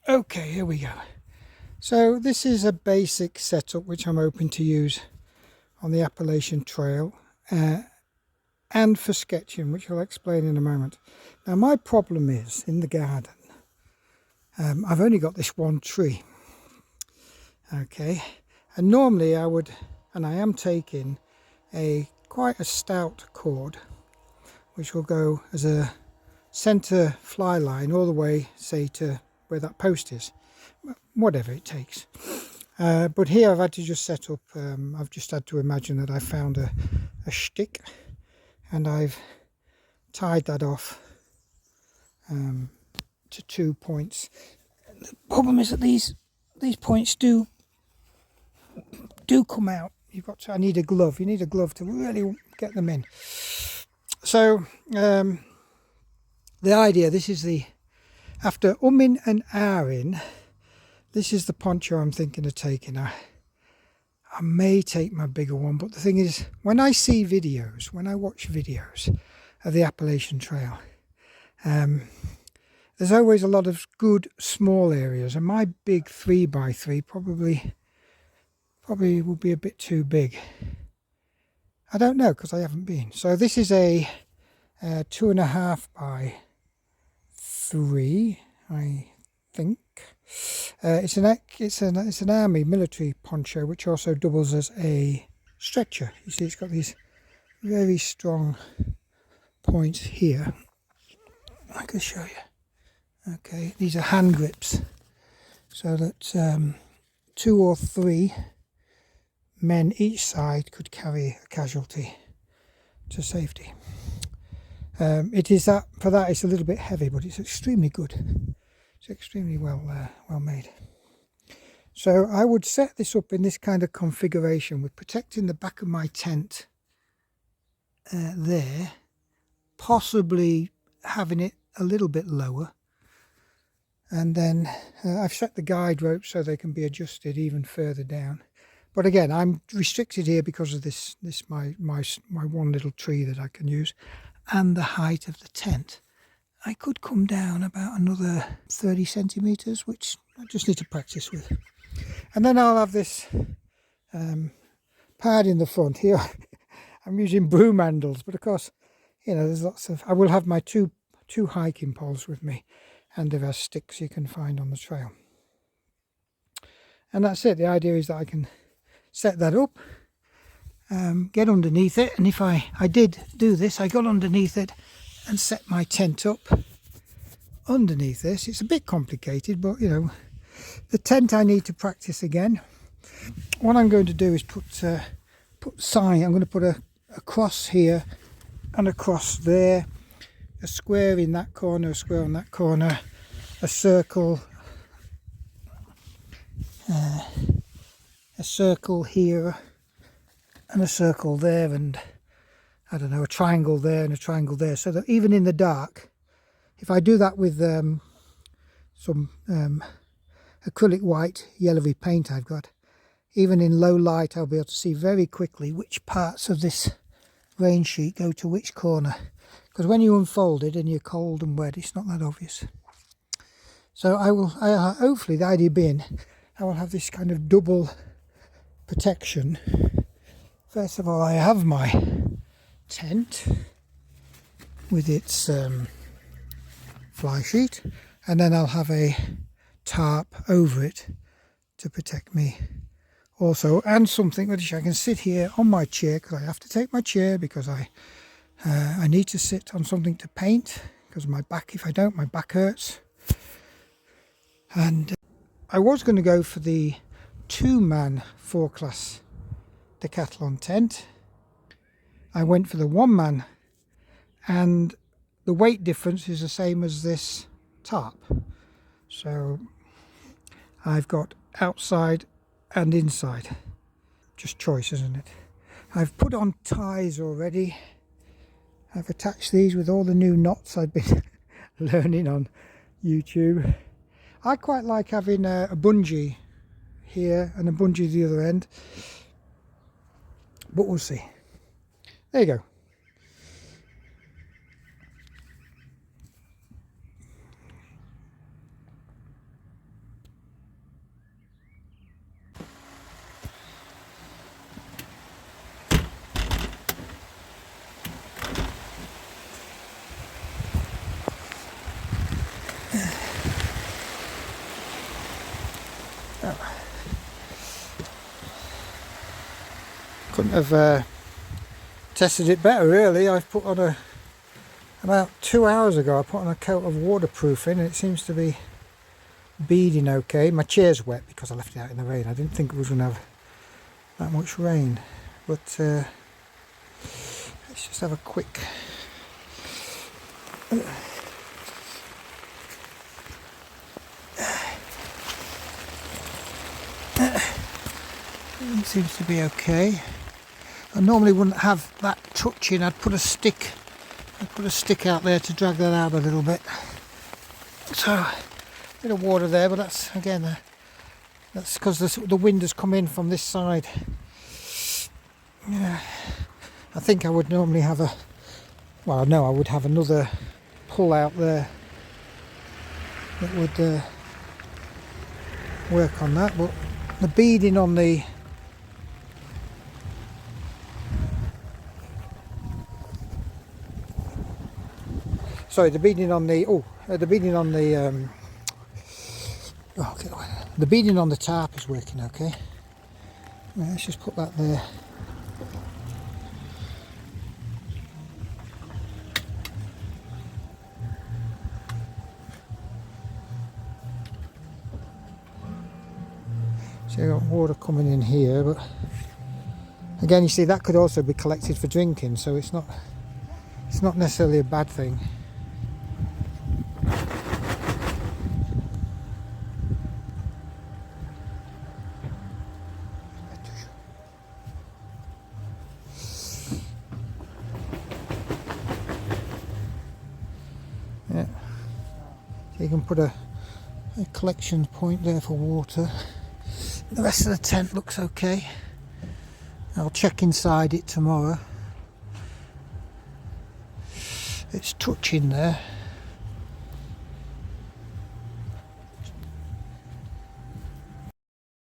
Okay, here we go. So this is a basic setup which I'm hoping to use on the Appalachian Trail and for sketching, which I'll explain in a moment. Now my problem is in the garden, I've only got this one tree. Okay, and normally I would, and I am taking quite a stout cord which will go as a center fly line all the way, say, to where that post is, whatever it takes. But here I've had to just set up, I've just had to imagine that I found a stick and I've tied that off to 2 points. The problem is that these points do come out. I need a glove. You need a glove to really get them in. So the idea, after umming and ahhing, this is the poncho I'm thinking of taking. I may take my bigger one, but the thing is, when I watch videos of the Appalachian Trail, there's always a lot of good small areas, and my big 3x3 probably will be a bit too big. I don't know, because I haven't been. So this is a 2.5 by 3, I think. It's an army military poncho which also doubles as a stretcher. You see, it's got these very strong points here. I can show you. Okay, these are hand grips, so that 2 or 3 men each side could carry a casualty to safety. It's a little bit heavy, but it's extremely good. It's extremely well made. So I would set this up in this kind of configuration with protecting the back of my tent there, possibly having it a little bit lower, and then I've set the guide ropes so they can be adjusted even further down. But again, I'm restricted here because of this my one little tree that I can use, and the height of the tent. I could come down about another 30 centimetres, which I just need to practice with. And then I'll have this pad in the front here. I'm using broom handles, but of course, there's lots of... I will have my two hiking poles with me, and there are sticks you can find on the trail. And that's it. The idea is that I can set that up, get underneath it, and if I did do this, I got underneath it and set my tent up underneath this. It's a bit complicated, but the tent I need to practice again. What I'm going to do is put sign. I'm going to put a cross here and a cross there, a square in that corner, a square on that corner, a circle here and a circle there, and I don't know, a triangle there and a triangle there, so that even in the dark, if I do that with some acrylic white yellowy paint I've got, even in low light I'll be able to see very quickly which parts of this rain sheet go to which corner, because when you unfold it and you're cold and wet, it's not that obvious. So hopefully, the idea being, I will have this kind of double protection. First of all, I have my tent with its fly sheet, and then I'll have a tarp over it to protect me also, and something which I can sit here on my chair, because I have to take my chair because I need to sit on something to paint, because of my back. If I don't, my back hurts. And I was going to go for the 2-man 4-class Decathlon tent. I went for the 1-man, and the weight difference is the same as this tarp. So I've got outside and inside. Just choice, isn't it? I've put on ties already. I've attached these with all the new knots I've been learning on YouTube. I quite like having a bungee here and a bungee the other end, but we'll see. There you go. Couldn't have tested it better really. I've put on about 2 hours ago I put on a coat of waterproofing and it seems to be beading okay. My chair's wet because I left it out in the rain. I didn't think it was going to have that much rain, but let's just have a quick it seems to be okay. I normally wouldn't have that touching. I'd put a stick out there to drag that out a little bit. So a bit of water there, but that's again that's because the wind has come in from this side. Yeah, I think I would normally have I know I would have another pull out there that would work on that, but the beading on the the beading on the the beading on the tarp is working okay. Let's just put that there. So you've got water coming in here, but again you see that could also be collected for drinking, so it's not necessarily a bad thing. Yeah, so you can put a collection point there for water. The rest of the tent looks okay. I'll check inside it tomorrow. It's touching there.